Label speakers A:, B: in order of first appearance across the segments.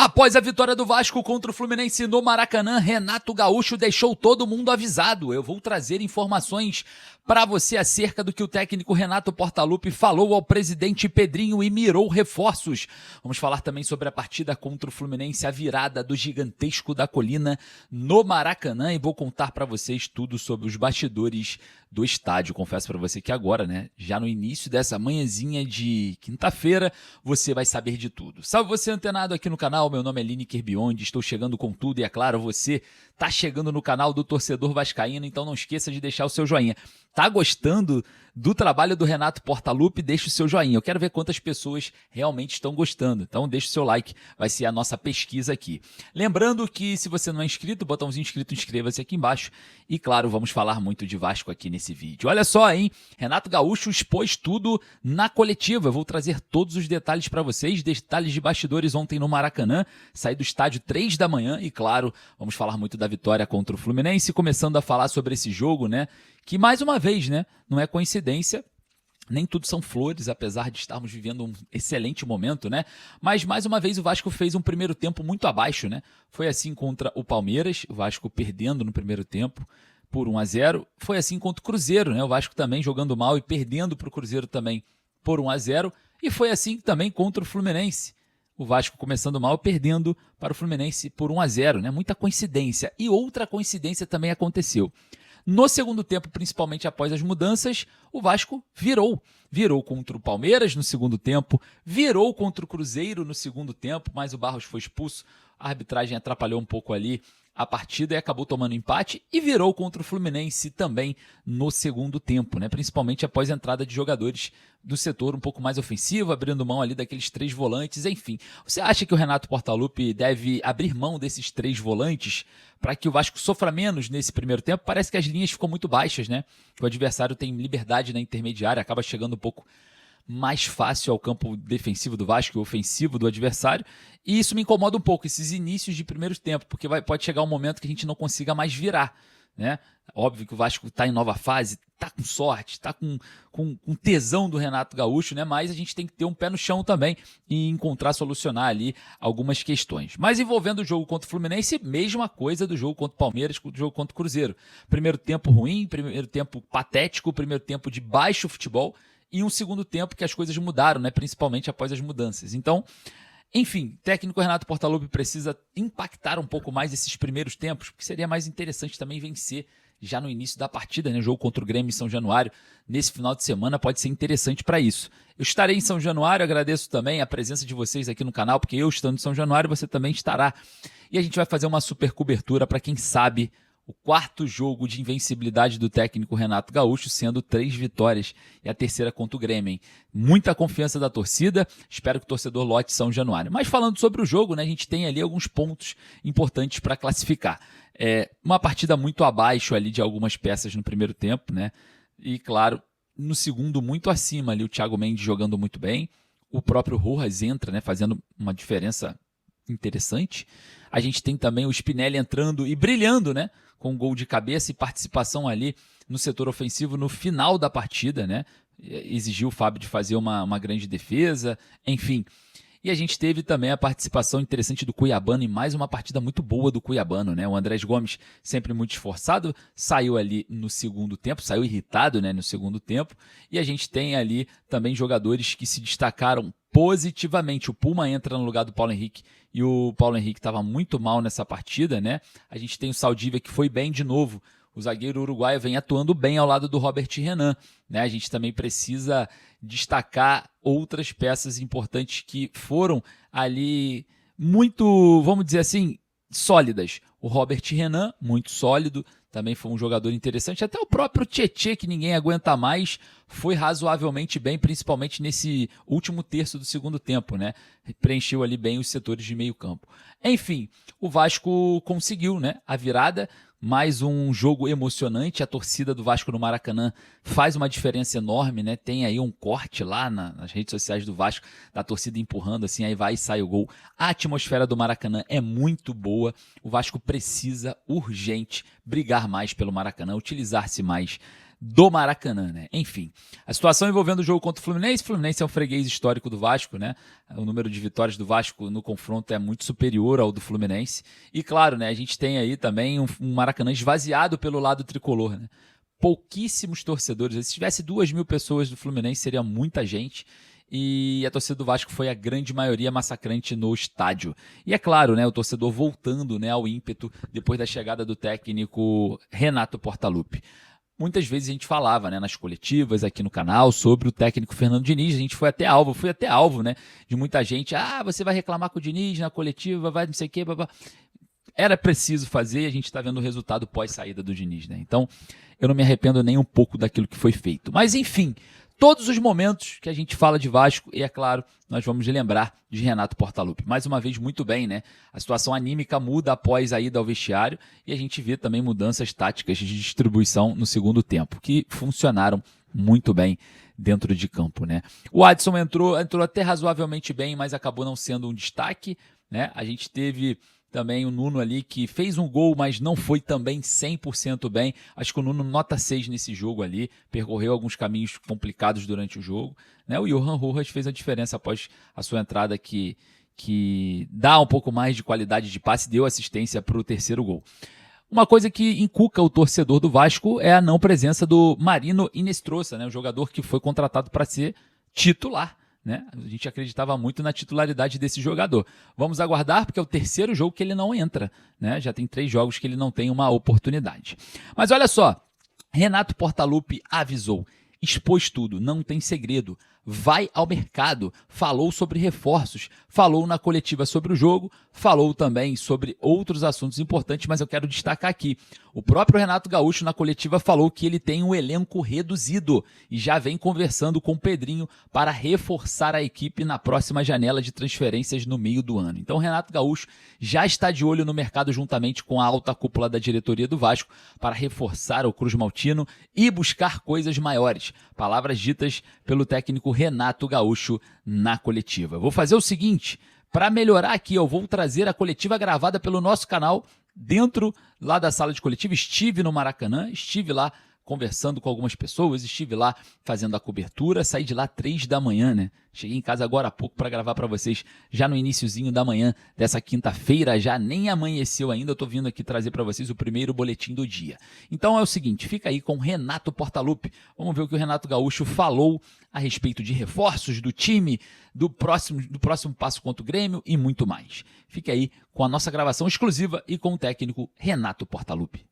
A: Após a vitória do Vasco contra o Fluminense no Maracanã, Renato Gaúcho deixou todo mundo avisado. Eu vou trazer informações para você acerca do que o técnico Renato Portaluppi falou ao presidente Pedrinho e mirou reforços. Vamos falar também sobre a partida contra o Fluminense, a virada do Gigantesco da Colina no Maracanã, e vou contar para vocês tudo sobre os bastidores do estádio. Confesso para você que agora, já no início dessa manhãzinha de quinta-feira, você vai saber de tudo. Salve você antenado aqui no canal, meu nome é Lineker Biondi, estou chegando com tudo e é claro, você tá chegando no canal do Torcedor Vascaíno, então não esqueça de deixar o seu joinha. Tá gostando do trabalho do Renato Portaluppi? Deixa o seu joinha. Eu quero ver quantas pessoas realmente estão gostando. Então deixa o seu like, vai ser a nossa pesquisa aqui. Lembrando que se você não é inscrito, botãozinho inscrito, inscreva-se aqui embaixo. E claro, vamos falar muito de Vasco aqui nesse vídeo. Olha só, hein? Renato Gaúcho expôs tudo na coletiva. Eu vou trazer todos os detalhes para vocês, detalhes de bastidores ontem no Maracanã. Saí do estádio 3 da manhã e claro, vamos falar muito da vitória contra o Fluminense, começando a falar sobre esse jogo, que mais uma vez, não é coincidência, nem tudo são flores, apesar de estarmos vivendo um excelente momento, Mas mais uma vez o Vasco fez um primeiro tempo muito abaixo, Foi assim contra o Palmeiras, o Vasco perdendo no primeiro tempo por 1-0. Foi assim contra o Cruzeiro, O Vasco também jogando mal e perdendo para o Cruzeiro também por 1-0. E foi assim também contra o Fluminense. O Vasco começando mal, perdendo para o Fluminense por 1-0, Muita coincidência. E outra coincidência também aconteceu. No segundo tempo, principalmente após as mudanças, o Vasco virou. Virou contra o Palmeiras no segundo tempo, virou contra o Cruzeiro no segundo tempo, mas o Barros foi expulso, a arbitragem atrapalhou um pouco ali a partida e acabou tomando empate, e virou contra o Fluminense também no segundo tempo, principalmente após a entrada de jogadores do setor um pouco mais ofensivo, abrindo mão ali daqueles 3 volantes, enfim. Você acha que o Renato Portaluppi deve abrir mão desses 3 volantes para que o Vasco sofra menos nesse primeiro tempo? Parece que as linhas ficam muito baixas, que o adversário tem liberdade na intermediária, acaba chegando um pouco mais fácil ao campo defensivo do Vasco e ofensivo do adversário, e isso me incomoda um pouco, esses inícios de primeiro tempo, porque pode chegar um momento que a gente não consiga mais virar, Óbvio que o Vasco está em nova fase, está com sorte, está com tesão do Renato Gaúcho, mas a gente tem que ter um pé no chão também e encontrar, solucionar ali algumas questões. Mas envolvendo o jogo contra o Fluminense, mesma coisa do jogo contra o Palmeiras, do jogo contra o Cruzeiro. Primeiro tempo ruim, primeiro tempo patético, primeiro tempo de baixo futebol, e um segundo tempo que as coisas mudaram, principalmente após as mudanças. Então, enfim, o técnico Renato Portaluppi precisa impactar um pouco mais esses primeiros tempos, porque seria mais interessante também vencer já no início da partida, O jogo contra o Grêmio em São Januário, nesse final de semana, pode ser interessante para isso. Eu estarei em São Januário, agradeço também a presença de vocês aqui no canal, porque eu estando em São Januário, você também estará. E a gente vai fazer uma super cobertura para quem sabe o 4º jogo de invencibilidade do técnico Renato Gaúcho, sendo 3 vitórias e a terceira contra o Grêmio, hein? Muita confiança da torcida, espero que o torcedor lote São Januário. Mas falando sobre o jogo, a gente tem ali alguns pontos importantes para classificar. Uma partida muito abaixo ali de algumas peças no primeiro tempo, E claro, no segundo muito acima ali o Thiago Mendes jogando muito bem, o próprio Rojas entra, fazendo uma diferença interessante. A gente tem também o Spinelli entrando e brilhando, com um gol de cabeça e participação ali no setor ofensivo no final da partida, Exigiu o Fábio de fazer uma grande defesa, enfim. E a gente teve também a participação interessante do Cuiabano em mais uma partida muito boa do Cuiabano, O Andrés Gomes, sempre muito esforçado, saiu ali no segundo tempo, saiu irritado, no segundo tempo. E a gente tem ali também jogadores que se destacaram positivamente. O Puma entra no lugar do Paulo Henrique e o Paulo Henrique estava muito mal nessa partida, A gente tem o Saldívia que foi bem de novo. O zagueiro uruguaio vem atuando bem ao lado do Robert Renan, A gente também precisa destacar outras peças importantes que foram ali muito, vamos dizer assim, sólidas. O Robert Renan, muito sólido, também foi um jogador interessante. Até o próprio Tietê, que ninguém aguenta mais, foi razoavelmente bem, principalmente nesse último terço do segundo tempo, Preencheu ali bem os setores de meio campo. Enfim, o Vasco conseguiu, a virada. Mais um jogo emocionante, a torcida do Vasco no Maracanã faz uma diferença enorme, Tem aí um corte lá nas redes sociais do Vasco, da torcida empurrando assim, aí vai e sai o gol. A atmosfera do Maracanã é muito boa, o Vasco precisa urgente brigar mais pelo Maracanã, utilizar-se mais do Maracanã, né? Enfim, a situação envolvendo o jogo contra o Fluminense é um freguês histórico do Vasco, né? O número de vitórias do Vasco no confronto é muito superior ao do Fluminense. E claro, né, a gente tem aí também um Maracanã esvaziado pelo lado tricolor, né? Pouquíssimos torcedores. Se tivesse 2.000 pessoas do Fluminense, seria muita gente. E a torcida do Vasco foi a grande maioria massacrante no estádio. E é claro, né, o torcedor voltando, né, ao ímpeto depois da chegada do técnico Renato Portaluppi. Muitas vezes a gente falava, né, nas coletivas aqui no canal sobre o técnico Fernando Diniz. A gente foi até alvo, né, de muita gente. Você vai reclamar com o Diniz na coletiva, vai não sei o quê, blá. Era preciso fazer e a gente está vendo o resultado pós-saída do Diniz, né? Então, eu não me arrependo nem um pouco daquilo que foi feito. Mas, enfim, todos os momentos que a gente fala de Vasco, e é claro, nós vamos lembrar de Renato Portaluppi. Mais uma vez, muito bem, né? A situação anímica muda após a ida ao vestiário e a gente vê também mudanças táticas de distribuição no segundo tempo, que funcionaram muito bem dentro de campo, né? O Adson entrou até razoavelmente bem, mas acabou não sendo um destaque, né? A gente teve também o Nuno ali, que fez um gol, mas não foi também 100% bem. Acho que o Nuno nota 6 nesse jogo ali, percorreu alguns caminhos complicados durante o jogo, né? O Johan Rojas fez a diferença após a sua entrada, que dá um pouco mais de qualidade de passe, deu assistência para o terceiro gol. Uma coisa que encuca o torcedor do Vasco é a não presença do Marino Inestrosa, né? O jogador que foi contratado para ser titular, né? A gente acreditava muito na titularidade desse jogador. Vamos aguardar, porque é o terceiro jogo que ele não entra, né? Já tem 3 jogos que ele não tem uma oportunidade. Mas olha só, Renato Portaluppi avisou, expôs tudo, não tem segredo. Vai ao mercado, falou sobre reforços, falou na coletiva sobre o jogo, falou também sobre outros assuntos importantes, mas eu quero destacar aqui. O próprio Renato Gaúcho na coletiva falou que ele tem um elenco reduzido e já vem conversando com o Pedrinho para reforçar a equipe na próxima janela de transferências no meio do ano. Então o Renato Gaúcho já está de olho no mercado juntamente com a alta cúpula da diretoria do Vasco para reforçar o Cruz Maltino e buscar coisas maiores. Palavras ditas pelo técnico Renato Gaúcho na coletiva. Vou fazer o seguinte, para melhorar aqui, eu vou trazer a coletiva gravada pelo nosso canal dentro lá da sala de coletiva. Estive no Maracanã, estive lá conversando com algumas pessoas, estive lá fazendo a cobertura, saí de lá 3 da manhã, né? Cheguei em casa agora há pouco para gravar para vocês, já no iniciozinho da manhã dessa quinta-feira, já nem amanheceu ainda, eu tô vindo aqui trazer para vocês o primeiro boletim do dia. Então é o seguinte, fica aí com Renato Portaluppi, vamos ver o que o Renato Gaúcho falou a respeito de reforços do time, do próximo passo contra o Grêmio e muito mais. Fique aí com a nossa gravação exclusiva e com o técnico Renato Portaluppi.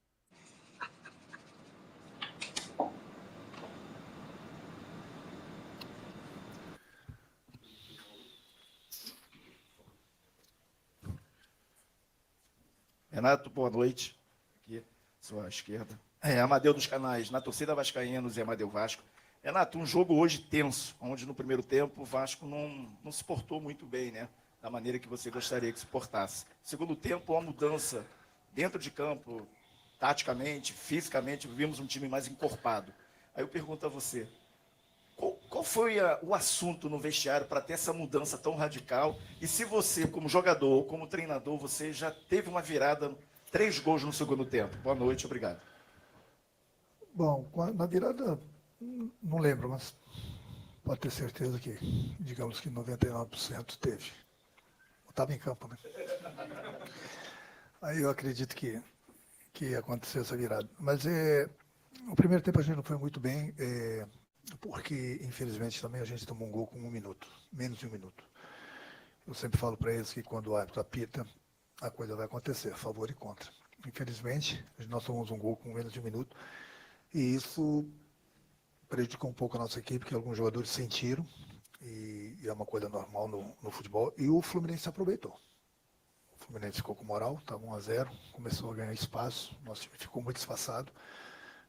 B: Renato, boa noite. Aqui, sua esquerda. Amadeu dos canais, na torcida vascaínos e Amadeu Vasco. Renato, um jogo hoje tenso, onde no primeiro tempo o Vasco não se portou muito bem, né? Da maneira que você gostaria que se portasse. Segundo tempo, uma mudança dentro de campo, taticamente, fisicamente, vimos um time mais encorpado. Aí eu pergunto a você, qual foi o assunto no vestiário para ter essa mudança tão radical? E se você, como jogador ou como treinador, você já teve uma virada, 3 gols no segundo tempo? Boa noite, obrigado.
C: Bom, na virada, não lembro, mas pode ter certeza que, digamos que 99% teve. Eu estava em campo, né? Aí eu acredito que ia acontecer essa virada. Mas o primeiro tempo a gente não foi muito bem, porque, infelizmente, também a gente tomou um gol com 1 minuto, menos de 1 minuto. Eu sempre falo para eles que quando o árbitro apita, a coisa vai acontecer, a favor e contra. Infelizmente, nós tomamos um gol com menos de 1 minuto, e isso prejudicou um pouco a nossa equipe, que alguns jogadores sentiram, e é uma coisa normal no futebol, e o Fluminense aproveitou. O Fluminense ficou com moral, estava 1-0, começou a ganhar espaço, nosso time ficou muito espaçado,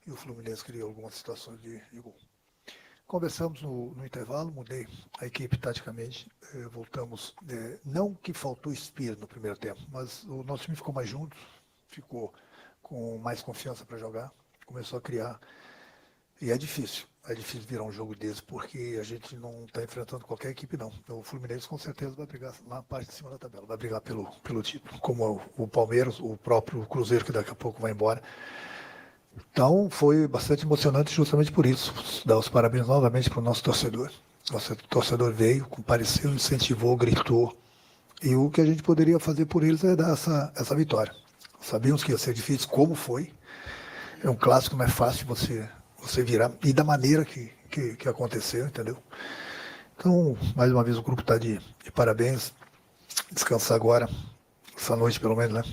C: e o Fluminense criou algumas situações de gol. Conversamos no intervalo, mudei a equipe taticamente, voltamos, não que faltou espírito no primeiro tempo, mas o nosso time ficou mais junto, ficou com mais confiança para jogar, começou a criar, e é difícil virar um jogo desse, porque a gente não está enfrentando qualquer equipe não. O Fluminense com certeza vai brigar lá na parte de cima da tabela, vai brigar pelo título, como o Palmeiras, o próprio Cruzeiro, que daqui a pouco vai embora. Então, foi bastante emocionante justamente por isso. Dar os parabéns novamente para o nosso torcedor. Nosso torcedor veio, compareceu, incentivou, gritou. E o que a gente poderia fazer por eles é dar essa vitória. Sabíamos que ia ser difícil, como foi. É um clássico, não é fácil você virar. E da maneira que aconteceu, entendeu? Então, mais uma vez, o grupo está de parabéns. Descansar agora, essa noite pelo menos, né?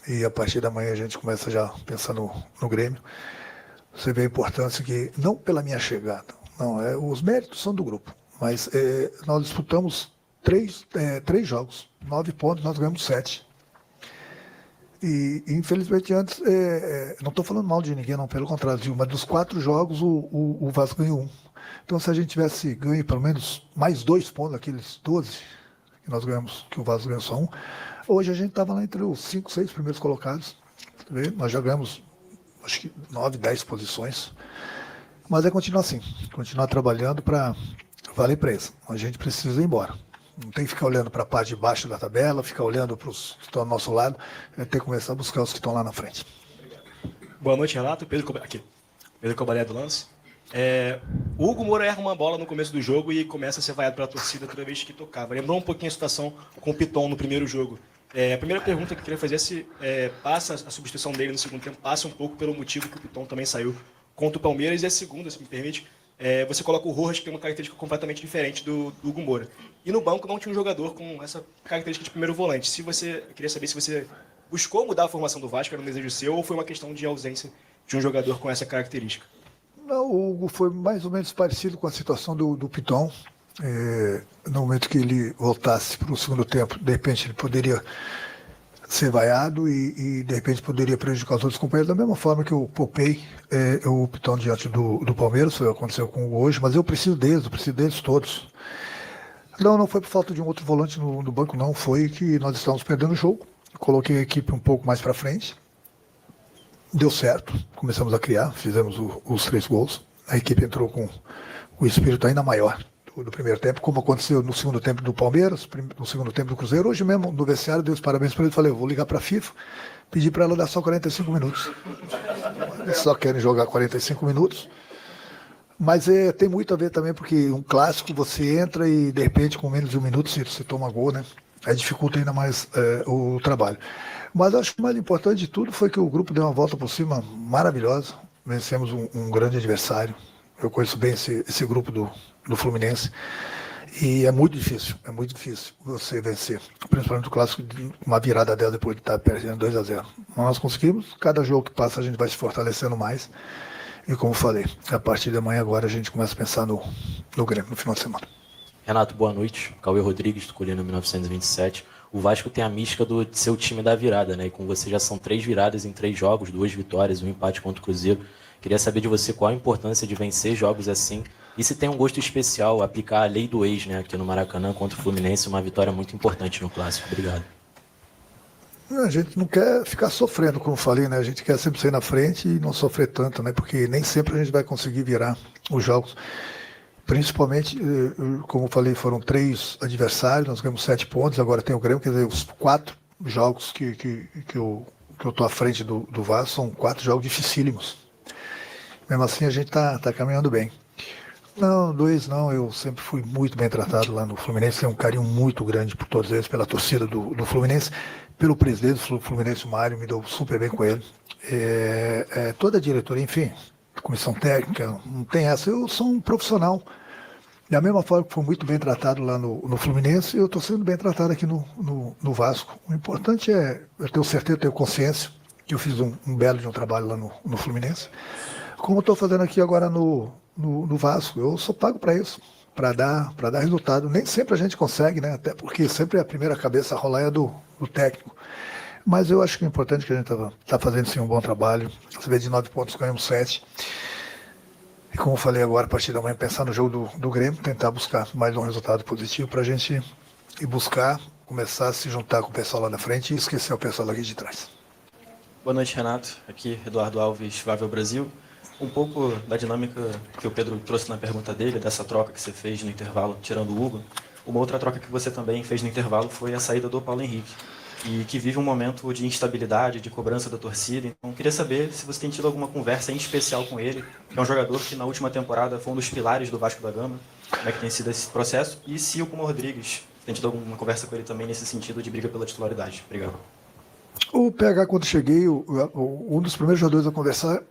C: E a partir da manhã a gente começa já a pensar no Grêmio. Você vê a importância que, não pela minha chegada, não, os méritos são do grupo, mas nós disputamos três jogos, 9 pontos, nós ganhamos 7. E infelizmente antes, não estou falando mal de ninguém, não, pelo contrário, mas dos 4 jogos o Vasco ganhou 1. Então se a gente tivesse ganho pelo menos mais 2 pontos, aqueles 12 que nós ganhamos, que o Vasco ganhou só 1, hoje a gente estava lá entre os 5, 6 primeiros colocados. Nós já ganhamos acho que 9, 10 posições. Mas é continuar assim, continuar trabalhando para valer preço. A gente precisa ir embora. Não tem que ficar olhando para a parte de baixo da tabela, ficar olhando para os que estão ao nosso lado, tem que começar a buscar os que estão lá na frente.
D: Boa noite, Renato. Pedro Cobalé do Lance. O Hugo Moura erra uma bola no começo do jogo e começa a ser vaiado pela torcida toda vez que tocava. Lembrou um pouquinho a situação com o Piton no primeiro jogo. A primeira pergunta que eu queria fazer é se passa a substituição dele no segundo tempo, passa um pouco pelo motivo que o Piton também saiu contra o Palmeiras. E a segunda, se me permite, você coloca o Rojas, que tem uma característica completamente diferente do Hugo Moura. E no banco não tinha um jogador com essa característica de primeiro volante. Eu queria saber se você buscou mudar a formação do Vasco, era um desejo seu, ou foi uma questão de ausência de um jogador com essa característica?
C: Não, o Hugo foi mais ou menos parecido com a situação do Piton. No momento que ele voltasse para o segundo tempo, de repente ele poderia ser vaiado e de repente poderia prejudicar os outros companheiros, da mesma forma que eu poupei o Piton diante do Palmeiras, foi o que aconteceu com o Hugo hoje, mas eu preciso deles todos. Não foi por falta de um outro volante no banco, não, foi que nós estávamos perdendo o jogo, coloquei a equipe um pouco mais para frente, deu certo, começamos a criar, fizemos os 3 gols, a equipe entrou com o espírito ainda maior do primeiro tempo, como aconteceu no segundo tempo do Palmeiras, no segundo tempo do Cruzeiro. Hoje mesmo, no vestiário, dei os parabéns para ele, falei, eu vou ligar para a FIFA, pedir para ela dar só 45 minutos. Eles só querem jogar 45 minutos, mas tem muito a ver também, porque um clássico, você entra e de repente com menos de 1 minuto você toma gol, né? Aí dificulta ainda mais o trabalho. Mas acho que o mais importante de tudo foi que o grupo deu uma volta por cima maravilhosa, vencemos um grande adversário. Eu conheço bem esse grupo do Fluminense e é muito difícil você vencer, principalmente o clássico, uma virada dela depois de estar perdendo 2-0. Nós conseguimos, cada jogo que passa a gente vai se fortalecendo mais e, como falei, a partir de amanhã agora a gente começa a pensar no Grêmio, no final de semana.
E: Renato, boa noite. Cauê Rodrigues, do Colina 1927. O Vasco tem a mística de ser o time da virada, né? E com você já são 3 viradas em 3 jogos, 2 vitórias, 1 empate contra o Cruzeiro. Queria saber de você qual a importância de vencer jogos assim e se tem um gosto especial aplicar a lei do ex, né, aqui no Maracanã contra o Fluminense, uma vitória muito importante no Clássico. Obrigado.
C: A gente não quer ficar sofrendo, como eu falei, né? A gente quer sempre sair na frente e não sofrer tanto, né? Porque nem sempre a gente vai conseguir virar os jogos. Principalmente, como eu falei, foram 3 adversários, nós ganhamos 7 pontos, agora tem o Grêmio, quer dizer, os 4 jogos que eu estou à frente do Vasco são 4 jogos dificílimos. Mesmo assim, a gente está caminhando bem. Não, Luiz, não, eu sempre fui muito bem tratado lá no Fluminense, tenho um carinho muito grande por todos eles, pela torcida do Fluminense, pelo presidente do Fluminense, o Mário, me deu super bem com ele. Toda a diretoria, enfim, comissão técnica, não tem essa, eu sou um profissional. Da mesma forma que fui muito bem tratado lá no Fluminense, eu estou sendo bem tratado aqui no Vasco. O importante eu tenho certeza, eu tenho consciência, que eu fiz um belo de um trabalho lá no Fluminense. Como estou fazendo aqui agora no Vasco, eu só pago para isso, para dar resultado. Nem sempre a gente consegue, né? Até porque sempre a primeira cabeça a rolar é do técnico. Mas eu acho que é importante que a gente está fazendo sim um bom trabalho. Você vê, de 9 pontos ganhamos 7. E como eu falei agora, a partir da manhã, pensar no jogo do Grêmio, tentar buscar mais um resultado positivo para a gente ir buscar, começar a se juntar com o pessoal lá na frente e esquecer o pessoal aqui de trás.
F: Boa noite, Renato. Aqui, Eduardo Alves, Vável Brasil. Um pouco da dinâmica que o Pedro trouxe na pergunta dele, dessa troca que você fez no intervalo, tirando o Hugo. Uma outra troca que você também fez no intervalo foi a saída do Paulo Henrique. e que vive um momento de instabilidade, de cobrança da torcida. Então, queria saber se você tem tido alguma conversa em especial com ele, que é um jogador que na última temporada foi um dos pilares do Vasco da Gama, como é que tem sido esse processo, e se o Puma Rodrigues tem tido alguma conversa com ele também nesse sentido de briga pela titularidade. Obrigado.
C: O PH, quando cheguei, um dos primeiros jogadores a conversar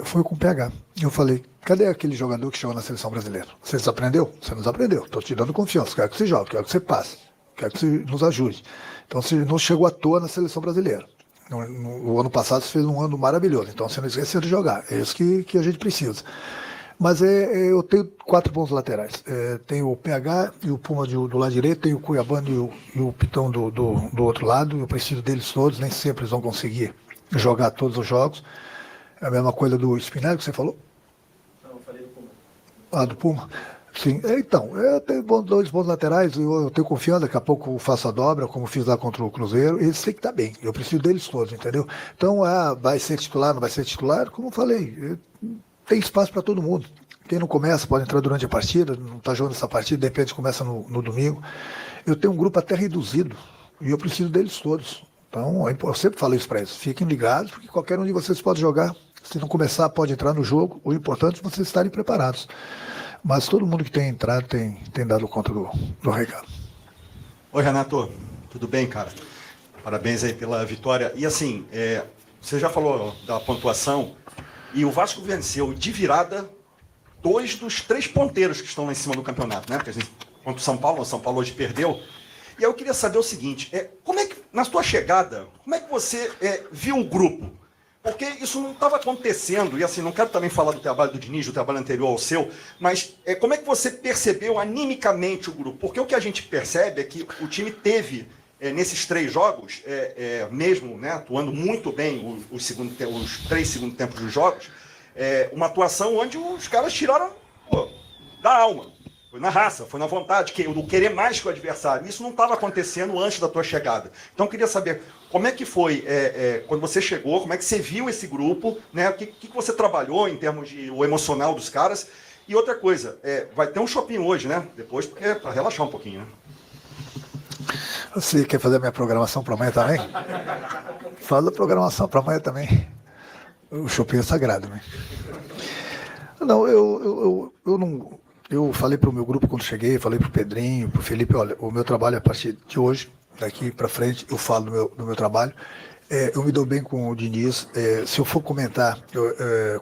C: foi com o PH. Eu falei, cadê aquele jogador que chegou na seleção brasileira? Você desaprendeu? Você não desaprendeu. Estou te dando confiança. Quero que você jogue, quero que você passe, quero que você nos ajude. Então você não chegou à toa na seleção brasileira. No ano passado você fez um ano maravilhoso, então você não esqueceu de jogar. É isso que a gente precisa. Mas eu tenho 4 bons laterais. Tenho o PH e o Puma do lado direito, tenho o Cuiabano e o Pitão do outro lado. Eu preciso deles todos, nem sempre eles vão conseguir jogar todos os jogos. É a mesma coisa do Spinelli que você falou?
F: Não, eu falei do Puma.
C: Ah, do Puma? Sim. Então, eu tenho 2 bons laterais, eu tenho confiança, daqui a pouco eu faço a dobra, como fiz lá contra o Cruzeiro, eles têm que estar bem. Eu preciso deles todos, entendeu? Então, vai ser titular, não vai ser titular? Como eu falei, tem espaço para todo mundo. Quem não começa pode entrar durante a partida, não está jogando essa partida, de repente começa no domingo. Eu tenho um grupo até reduzido e eu preciso deles todos. Então, eu sempre falo isso para eles. Fiquem ligados, porque qualquer um de vocês pode jogar. Se não começar, pode entrar no jogo. O importante é vocês estarem preparados. Mas todo mundo que tem entrado tem dado conta do recado.
G: Oi, Renato. Tudo bem, cara? Parabéns aí pela vitória. E assim, você já falou da pontuação, e o Vasco venceu de virada 2 dos 3 ponteiros que estão lá em cima do campeonato, né? Porque a gente, contra o São Paulo hoje perdeu. E aí eu queria saber o seguinte, como é que, na sua chegada, como é que você viu o grupo? Porque isso não estava acontecendo, e assim, não quero também falar do trabalho do Diniz, do trabalho anterior ao seu, mas como é que você percebeu animicamente o grupo? Porque o que a gente percebe é que o time teve, nesses 3 jogos, mesmo, né, atuando muito bem os 3 segundos tempos dos jogos, uma atuação onde os caras tiraram da alma. Foi na raça, foi na vontade, do querer mais que o adversário. Isso não estava acontecendo antes da tua chegada. Então eu queria saber como é que foi, quando você chegou, como é que você viu esse grupo, né? O que você trabalhou em termos de o emocional dos caras. E outra coisa, vai ter um shopping hoje, né? Depois, porque é para relaxar um pouquinho, né?
C: Você quer fazer a minha programação para amanhã também? Faz a programação para amanhã também. O shopping é sagrado, né? Não, eu não... Eu falei para o meu grupo quando cheguei, falei para o Pedrinho, para o Felipe, olha, o meu trabalho a partir de hoje, daqui para frente, eu falo do meu trabalho. Eu me dou bem com o Diniz. Se eu for comentar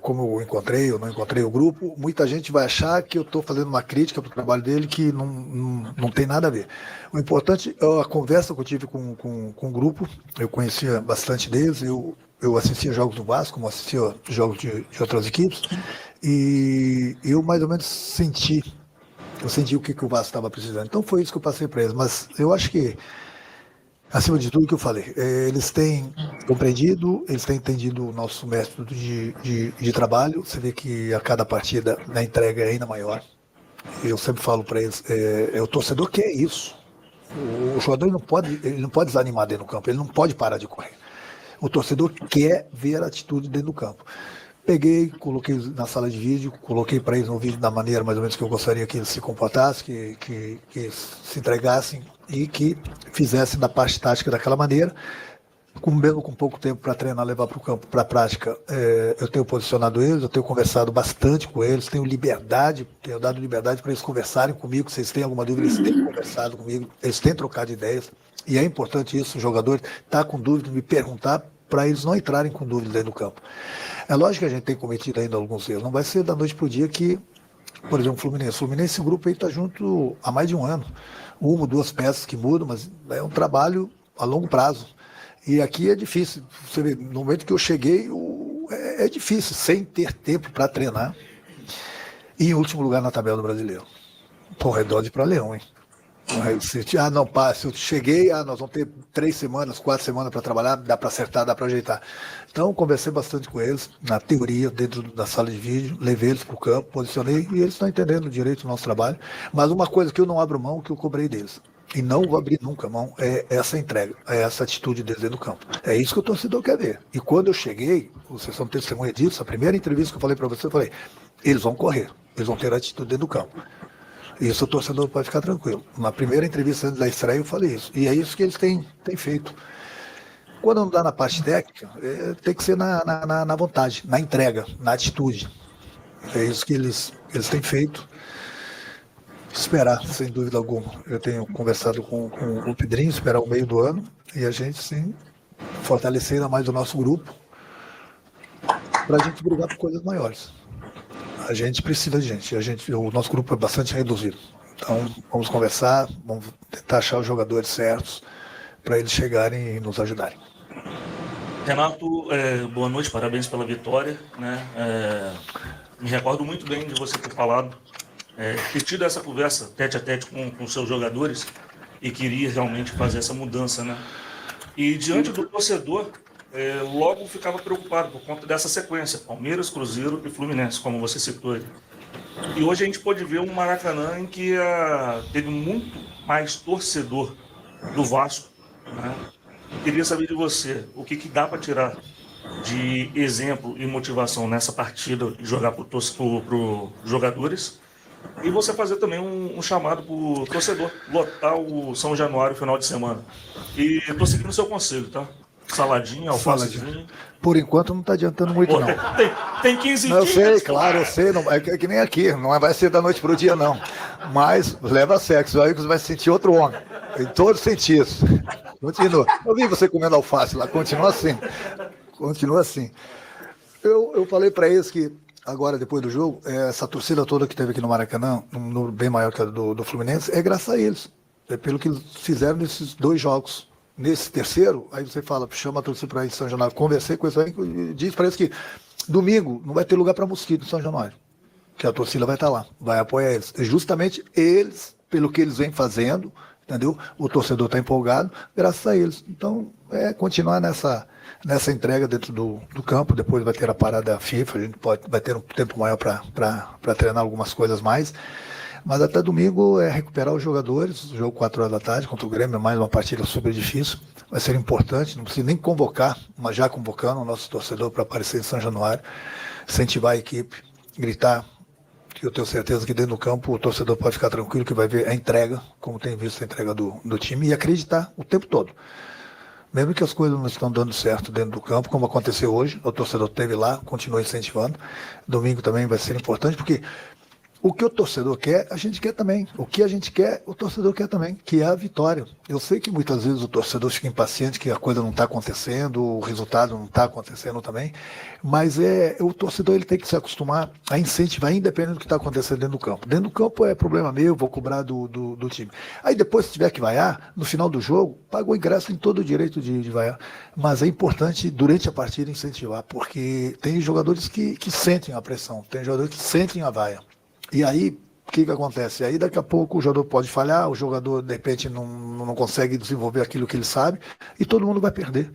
C: como eu encontrei ou não encontrei o grupo, muita gente vai achar que eu estou fazendo uma crítica para o trabalho dele que não tem nada a ver. O importante é a conversa que eu tive com o grupo. Eu conhecia bastante deles, eu assistia jogos do Vasco, como assistia jogos de outras equipes, e eu mais ou menos senti o que o Vasco estava precisando. Então foi isso que eu passei para eles. Mas eu acho que, acima de tudo que eu falei, eles têm compreendido, eles têm entendido o nosso método de trabalho. Você vê que a cada partida a entrega é ainda maior. Eu sempre falo para eles, o torcedor quer isso. O jogador ele não pode desanimar dentro do campo, ele não pode parar de correr. O torcedor quer ver a atitude dentro do campo. Peguei, coloquei na sala de vídeo, coloquei para eles no vídeo da maneira mais ou menos que eu gostaria que eles se comportassem, que se entregassem e que fizessem da parte tática daquela maneira. Mesmo com pouco tempo para treinar, levar para o campo, para a prática, eu tenho posicionado eles, eu tenho conversado bastante com eles, tenho dado liberdade para eles conversarem comigo. Se vocês têm alguma dúvida, eles têm conversado comigo, eles têm trocado ideias. E é importante isso, o jogador está com dúvida, me perguntar, para eles não entrarem com dúvida dentro do campo. É lógico que a gente tem cometido ainda alguns erros. Não vai ser da noite para o dia que, por exemplo, o Fluminense, esse grupo aí está junto há mais de um ano. 1 ou 2 peças que mudam, mas é um trabalho a longo prazo. E aqui é difícil. Você vê, no momento que eu cheguei, é difícil, sem ter tempo para treinar. E em último lugar na tabela do Brasileiro. Porra, é dose para Leão, hein? Se eu cheguei, nós vamos ter 3 semanas, 4 semanas para trabalhar, dá para acertar, dá para ajeitar. Então, conversei bastante com eles, na teoria, dentro da sala de vídeo, levei eles para o campo, posicionei, e eles estão entendendo direito o nosso trabalho. Mas uma coisa que eu não abro mão, que eu cobrei deles, e não vou abrir nunca mão, é essa entrega, é essa atitude deles dentro do campo. É isso que o torcedor quer ver. E quando eu cheguei, vocês são testemunha disso, a primeira entrevista que eu falei para você, eu falei, eles vão correr, eles vão ter atitude dentro do campo. Isso o torcedor pode ficar tranquilo. Na primeira entrevista antes da estreia eu falei isso. E é isso que eles têm feito. Quando não dá na parte técnica, tem que ser na vontade, na entrega, na atitude. É isso que eles têm feito. Esperar, sem dúvida alguma. Eu tenho conversado com o Pedrinho, esperar o meio do ano, e a gente, sim, fortalecer ainda mais o nosso grupo, para a gente brigar por coisas maiores. A gente precisa de gente. O nosso grupo é bastante reduzido. Então, vamos conversar, vamos tentar achar os jogadores certos para eles chegarem e nos ajudarem.
H: Renato, boa noite, parabéns pela vitória, né? Me recordo muito bem de você ter falado, ter tido essa conversa tete a tete com seus jogadores e queria realmente fazer essa mudança, né? E diante do torcedor, logo ficava preocupado por conta dessa sequência, Palmeiras, Cruzeiro e Fluminense, como você citou aí. E hoje a gente pôde ver um Maracanã em que teve muito mais torcedor do Vasco, né? Queria saber de você, o que dá para tirar de exemplo e motivação nessa partida e jogar para os jogadores, e você fazer também um chamado para o torcedor lotar o São Januário final de semana. E estou seguindo o seu conselho, tá? Saladinha, alfacezinho.
C: Por enquanto não está adiantando muito, não.
H: Tem 15
C: não,
H: dias.
C: Eu sei, claro, eu sei. Não, é que nem aqui, não vai ser da noite para o dia, não. Mas leva sexo, aí você vai sentir outro homem. Em todos os sentidos. Continua. Eu vi você comendo alface lá, continua assim. Continua assim. Eu falei para eles que, agora, depois do jogo, essa torcida toda que teve aqui no Maracanã, um número bem maior que a do Fluminense, é graças a eles. É pelo que eles fizeram nesses 2 jogos. Nesse terceiro, aí você fala, chama a torcida para ir em São Januário. Conversei com eles aí, diz para eles que domingo não vai ter lugar para mosquito em São Januário. Que a torcida vai estar lá, vai apoiar eles. E justamente eles, pelo que eles vêm fazendo, entendeu? O torcedor está empolgado, graças a eles. Então, continuar nessa entrega dentro do campo. Depois vai ter a parada FIFA, a gente vai ter um tempo maior para treinar algumas coisas mais. Mas até domingo recuperar os jogadores. O jogo 4 horas da tarde contra o Grêmio é mais uma partida super difícil. Vai ser importante, não precisa nem convocar, mas já convocando o nosso torcedor para aparecer em São Januário, incentivar a equipe, gritar. Que eu tenho certeza que dentro do campo o torcedor pode ficar tranquilo que vai ver a entrega, como tem visto a entrega do time, e acreditar o tempo todo. Mesmo que as coisas não estão dando certo dentro do campo, como aconteceu hoje, o torcedor esteve lá, continua incentivando. Domingo também vai ser importante, porque o que o torcedor quer, a gente quer também. O que a gente quer, o torcedor quer também, que é a vitória. Eu sei que muitas vezes o torcedor fica impaciente, que a coisa não está acontecendo, o resultado não está acontecendo também, mas o torcedor ele tem que se acostumar a incentivar, independente do que está acontecendo dentro do campo. Dentro do campo é problema meu, vou cobrar do time. Aí depois, se tiver que vaiar, no final do jogo, paga o ingresso, tem todo o direito de vaiar. Mas é importante, durante a partida, incentivar, porque tem jogadores que sentem a pressão, tem jogadores que sentem a vaia. E aí, o que acontece? Aí daqui a pouco o jogador pode falhar, o jogador de repente não consegue desenvolver aquilo que ele sabe e todo mundo vai perder.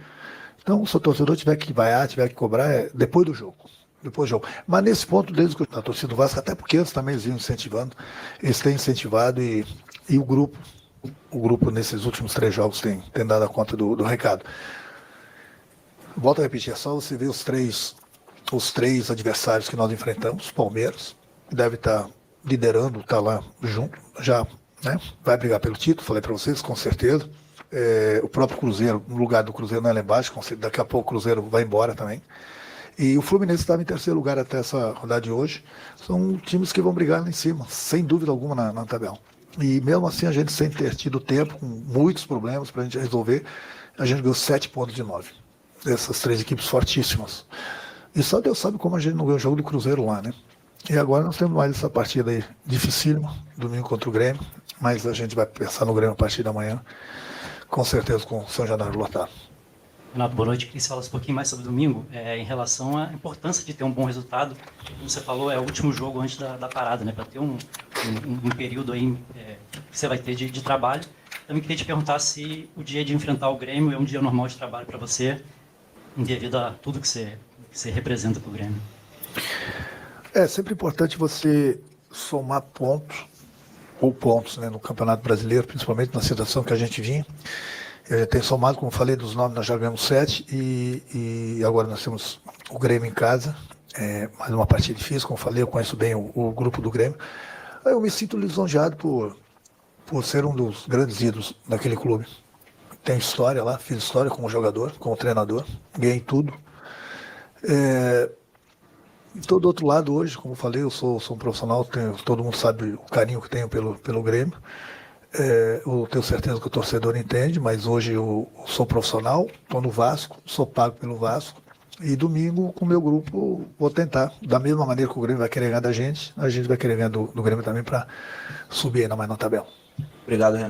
C: Então, se o torcedor tiver que vaiar, tiver que cobrar, depois do jogo. Depois do jogo. Mas nesse ponto, desde que a torcida do Vasco, até porque antes também eles vinham incentivando, eles têm incentivado e o grupo nesses últimos 3 jogos tem dado a conta do recado. Volto a repetir, é só você ver os três adversários que nós enfrentamos, Palmeiras, deve estar liderando, está lá junto, já vai brigar pelo título, falei para vocês, com certeza. O próprio Cruzeiro, no lugar do Cruzeiro não é lá embaixo, daqui a pouco o Cruzeiro vai embora também. E o Fluminense estava em 3º lugar até essa rodada de hoje. São times que vão brigar lá em cima, sem dúvida alguma na tabela. E mesmo assim, a gente sem ter tido tempo, com muitos problemas para a gente resolver, a gente ganhou 7 pontos de 9. Essas 3 equipes fortíssimas. E só Deus sabe como a gente não ganhou o jogo do Cruzeiro lá, né? E agora nós temos mais essa partida aí dificílima, domingo contra o Grêmio, mas a gente vai pensar no Grêmio a partir da manhã, com certeza com o São Januário lotado.
I: Renato, boa noite. Queria falar um pouquinho mais sobre domingo, em relação à importância de ter um bom resultado. Como você falou, é o último jogo antes da parada, né? Para ter um período aí que você vai ter de trabalho. Também queria te perguntar se o dia de enfrentar o Grêmio é um dia normal de trabalho para você, devido a tudo que você representa para o Grêmio.
C: É sempre importante você somar pontos, né, no Campeonato Brasileiro, principalmente na situação que a gente vinha. A gente tem somado, como falei, dos 9 nós já ganhamos 7 e agora nós temos o Grêmio em casa. Mais uma partida difícil, como falei, eu conheço bem o grupo do Grêmio. Eu me sinto lisonjeado por ser um dos grandes ídolos daquele clube. tenho história lá, fiz história como jogador, como treinador, ganhei tudo. Estou do outro lado hoje, como falei, eu sou um profissional, todo mundo sabe o carinho que tenho pelo Grêmio. Eu tenho certeza que o torcedor entende, mas hoje eu sou profissional, estou no Vasco, sou pago pelo Vasco. E domingo, com o meu grupo, vou tentar, da mesma maneira que o Grêmio vai querer ganhar da gente, a gente vai querer ganhar do Grêmio também para subir ainda mais na tabela.
F: Obrigado, Renato.